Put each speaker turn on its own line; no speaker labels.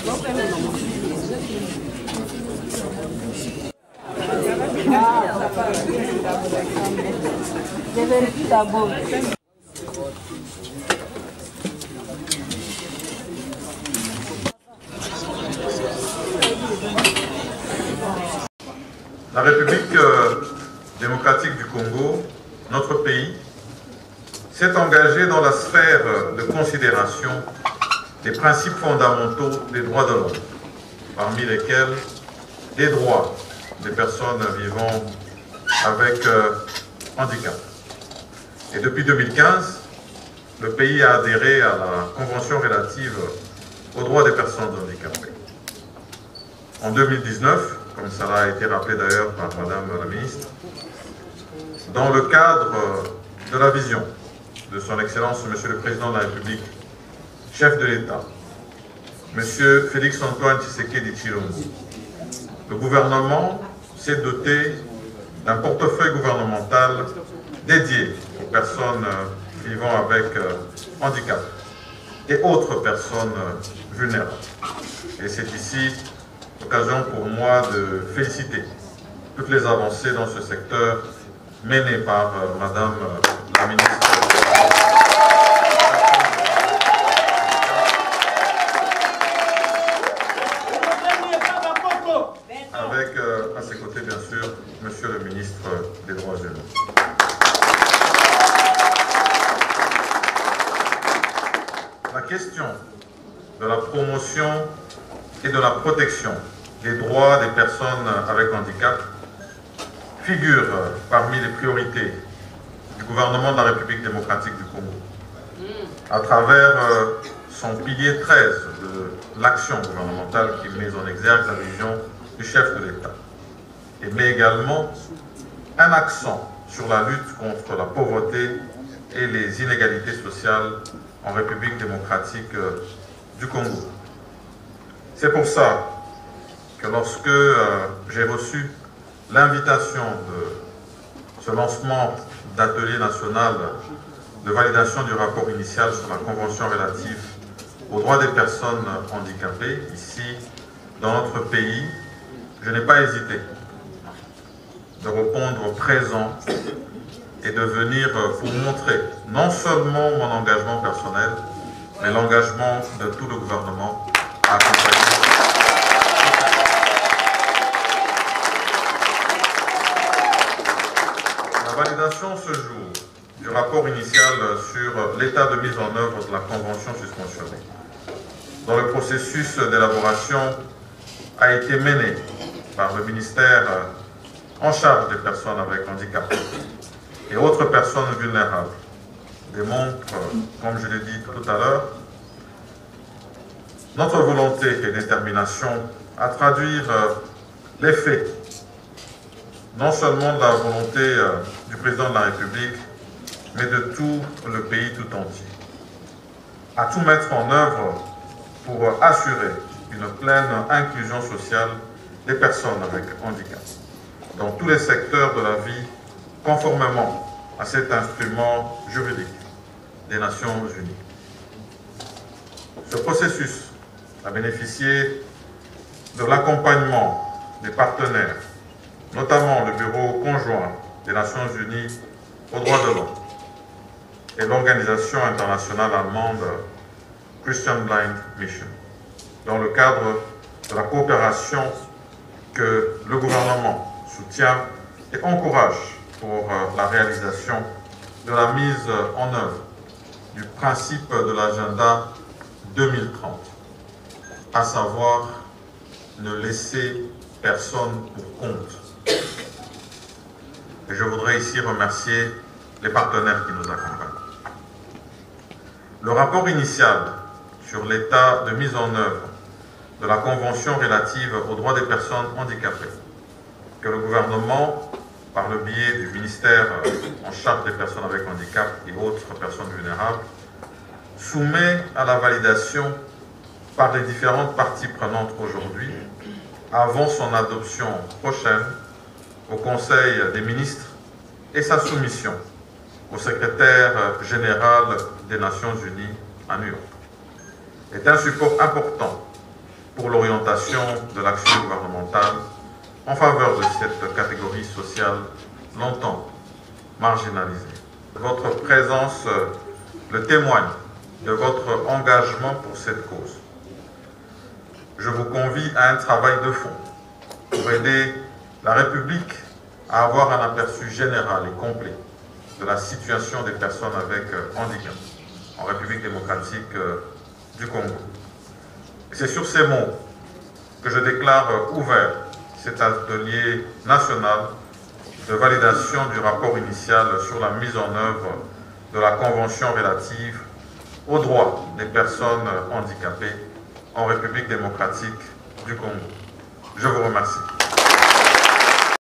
La République démocratique du Congo, notre pays, s'est engagé dans la sphère de considération des principes fondamentaux des droits de l'homme, parmi lesquels les droits des personnes vivant avec handicap. Et depuis 2015, le pays a adhéré à la Convention relative aux droits des personnes handicapées. En 2019, comme cela a été rappelé d'ailleurs par Madame la Ministre, dans le cadre de la vision de son Excellence, Monsieur le Président de la République, chef de l'État, Monsieur Félix-Antoine Tshisekedi Tshilombo, le gouvernement s'est doté d'un portefeuille gouvernemental dédié aux personnes vivant avec handicap et autres personnes vulnérables. Et c'est ici l'occasion pour moi de féliciter toutes les avancées dans ce secteur menées par Madame la Ministre. Avec à ses côtés, bien sûr, Monsieur le Ministre des Droits humains. La question de la promotion et de la protection des droits des personnes avec handicap figure parmi les priorités du gouvernement de la République démocratique du Congo, à travers son pilier 13 de l'action gouvernementale qui met en exergue la vision du chef de l'État, et met également un accent sur la lutte contre la pauvreté et les inégalités sociales en République démocratique du Congo. C'est pour ça que lorsque j'ai reçu l'invitation de ce lancement d'atelier national de validation du rapport initial sur la Convention relative aux droits des personnes handicapées, ici dans notre pays, je n'ai pas hésité de répondre présent et de venir pour montrer non seulement mon engagement personnel, mais l'engagement de tout le gouvernement à accompagner. La validation ce jour du rapport initial sur l'état de mise en œuvre de la Convention susmentionnée, dont le processus d'élaboration a été mené par le ministère en charge des personnes avec handicap et autres personnes vulnérables, démontre, comme je l'ai dit tout à l'heure, notre volonté et détermination à traduire les faits, non seulement de la volonté du président de la République, mais de tout le pays tout entier, à tout mettre en œuvre pour assurer une pleine inclusion sociale des personnes avec handicap dans tous les secteurs de la vie, conformément à cet instrument juridique des Nations Unies. Ce processus a bénéficié de l'accompagnement des partenaires, notamment le Bureau conjoint des Nations Unies aux droits de l'homme et l'organisation internationale allemande Christian Blind Mission, dans le cadre de la coopération que le gouvernement soutient et encourage pour la réalisation de la mise en œuvre du principe de l'agenda 2030, à savoir ne laisser personne pour compte. Et je voudrais ici remercier les partenaires qui nous accompagnent. Le rapport initial sur l'état de mise en œuvre de la Convention relative aux droits des personnes handicapées, que le gouvernement, par le biais du ministère en charge des personnes avec handicap et autres personnes vulnérables, soumet à la validation par les différentes parties prenantes aujourd'hui, avant son adoption prochaine au Conseil des ministres et sa soumission au secrétaire général des Nations Unies à New York, est un support important pour l'orientation de l'action gouvernementale en faveur de cette catégorie sociale longtemps marginalisée. Votre présence le témoigne de votre engagement pour cette cause. Je vous convie à un travail de fond pour aider la République à avoir un aperçu général et complet de la situation des personnes avec handicap en République démocratique du Congo. C'est sur ces mots que je déclare ouvert cet atelier national de validation du rapport initial sur la mise en œuvre de la Convention relative aux droits des personnes handicapées en République démocratique du Congo. Je vous remercie.